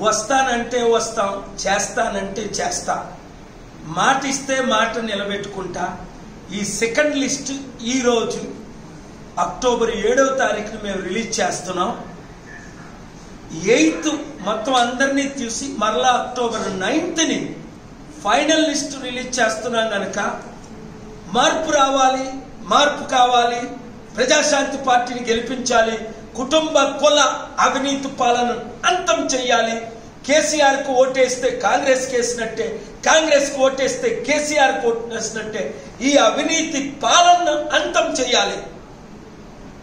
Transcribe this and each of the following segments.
వస్తానంటే వస్తాం, చేస్తానంటే చేస్తా, మాట ఇస్తే మాట నిలబెట్టుకుంటా. ఈ సెకండ్ లిస్ట్ ఈ రోజు అక్టోబర్ 7వ తారీఖున మేము రిలీజ్ చేస్తున్నాం. 8th మొత్తం అందరినీ చూసి మరలా October 9th final list release చేస్తున్నాం కనుక మార్పు రావాలి, మార్పు కావాలి, ప్రజాశాంతి పార్టీని గెలిపించాలి, కుటుంబ కుల అవినీతి పాలనను అంతం చేయాలి. కేసీఆర్ కు ఓటేస్తే కాంగ్రెస్ కేసినట్టే, కాంగ్రెస్ కు ఓటేస్తే కేసీఆర్ కు ఓటేసినట్టే ఈ అవినీతి పాలనను అంతం చేయాలి.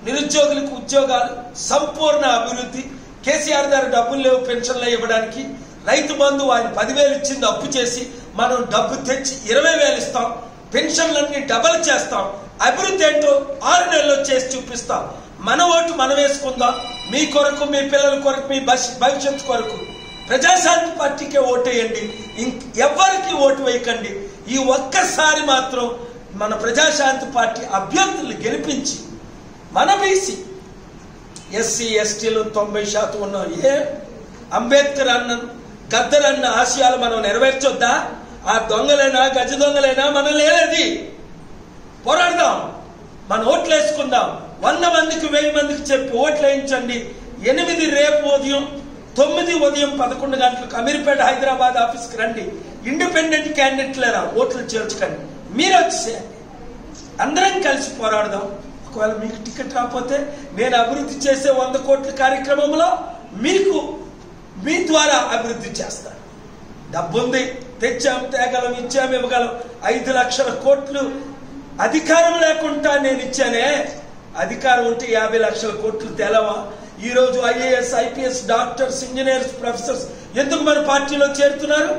నిరుద్యోగులకు ఉద్యోగాలు, సంపూర్ణ అభివృద్ధి. కేసీఆర్ గారు డబ్బులు లేవు పెన్షన్లు ఇవ్వడానికి, రైతు బంధు ఆయన 10,000 ఇచ్చింది అప్పు చేసి, మనం డబ్బు తెచ్చి 20,000 ఇస్తాం, పెన్షన్లన్నీ డబల్ చేస్తాం. అభివృద్ధి ఏంటో 6 నెలల్లో చేసి చూపిస్తాం. మన ఓటు మనం వేసుకుందాం. మీ కొరకు, మీ పిల్లల కొరకు, మీ భవిష్యత్తు కొరకు ప్రజాశాంతి పార్టీకే ఓటేయండి, ఎవరికి ఓటు వేయకండి. ఈ ఒక్కసారి మాత్రం మన ప్రజాశాంతి పార్టీ అభ్యర్థులు గెలిపించి మన బీసీ ఎస్సీ ఎస్టీలు 90% ఉన్నాం. అంబేద్కర్ అన్న గద్దర్ అన్న ఆశయాలు మనం నెరవేర్చొద్దా? ఆ దొంగలైనా గజ దొంగలైనా మనం లేనేది. పోరాడదాం, మన ఓట్లు వేసుకుందాం. 100 మందికి 1000 మందికి చెప్పి ఓట్లు వేయించండి. 8 రేపు ఉదయం, 9 ఉదయం 11 గంటలకు అమీర్పేట హైదరాబాద్ ఆఫీస్కి రండి. ఇండిపెండెంట్ క్యాండిడేట్లేరా ఓట్లు చేర్చుకోండి. మీరు వచ్చేసేయండి, అందరం కలిసి పోరాడదాం. ఒకవేళ మీకు టికెట్ రాకపోతే నేను అభివృద్ధి చేసే 100 కోట్ల కార్యక్రమంలో మీకు మీ ద్వారా అభివృద్ధి చేస్తాను. డబ్బుంది, తెచ్చాం, తేగలం, ఇచ్చాం, ఇవ్వగలం. 5 లక్షల కోట్లు అధికారం లేకుండా నేను ఇచ్చానే. అధికారం ఉంటే 50 లక్షల కోట్లు తెలవా? ఈరోజు IAS, IPS, doctors, engineers, professors ఎందుకు మన పార్టీలో చేరుతున్నారు?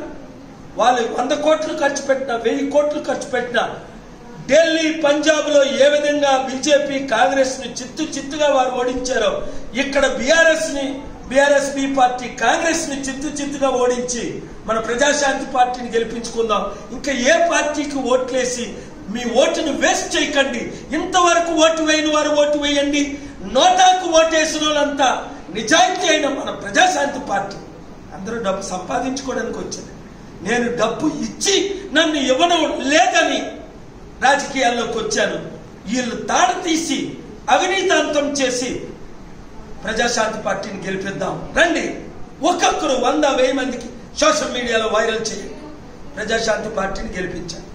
వాళ్ళు 100 కోట్లు ఖర్చు పెట్టినా, 1000 కోట్లు ఖర్చు పెట్టినా, ఢిల్లీ, పంజాబ్ లో ఏ విధంగా బీజేపీ కాంగ్రెస్ ని చిత్తుగా వారు ఓడించారో, ఇక్కడ బీఆర్ఎస్పీ పార్టీ కాంగ్రెస్ ని చిత్తుగా ఓడించి మన ప్రజాశాంతి పార్టీని గెలిపించుకుందాం. ఇంకా ఏ పార్టీకి ఓట్లేసి మీ ఓటును వేస్ట్ చేయకండి. ఇంతవరకు ఓటు వేయని వారు ఓటు వేయండి. నోటాకు ఓటేసిన వాళ్ళంతా నిజాయితీ అయిన మన ప్రజాశాంతి పార్టీ. అందరూ డబ్బు సంపాదించుకోవడానికి వచ్చింది. నేను డబ్బు ఇచ్చి నన్ను ఇవ్వడం లేదని రాజకీయాల్లోకి వచ్చాను. వీళ్ళు తాడ తీసి అవినీతి అంతం చేసి ప్రజాశాంతి పార్టీని గెలిపిద్దాం. రండి, ఒక్కొక్కరు 100, 1000 మందికి సోషల్ మీడియాలో వైరల్ చేయండి. ప్రజాశాంతి పార్టీని గెలిపించండి.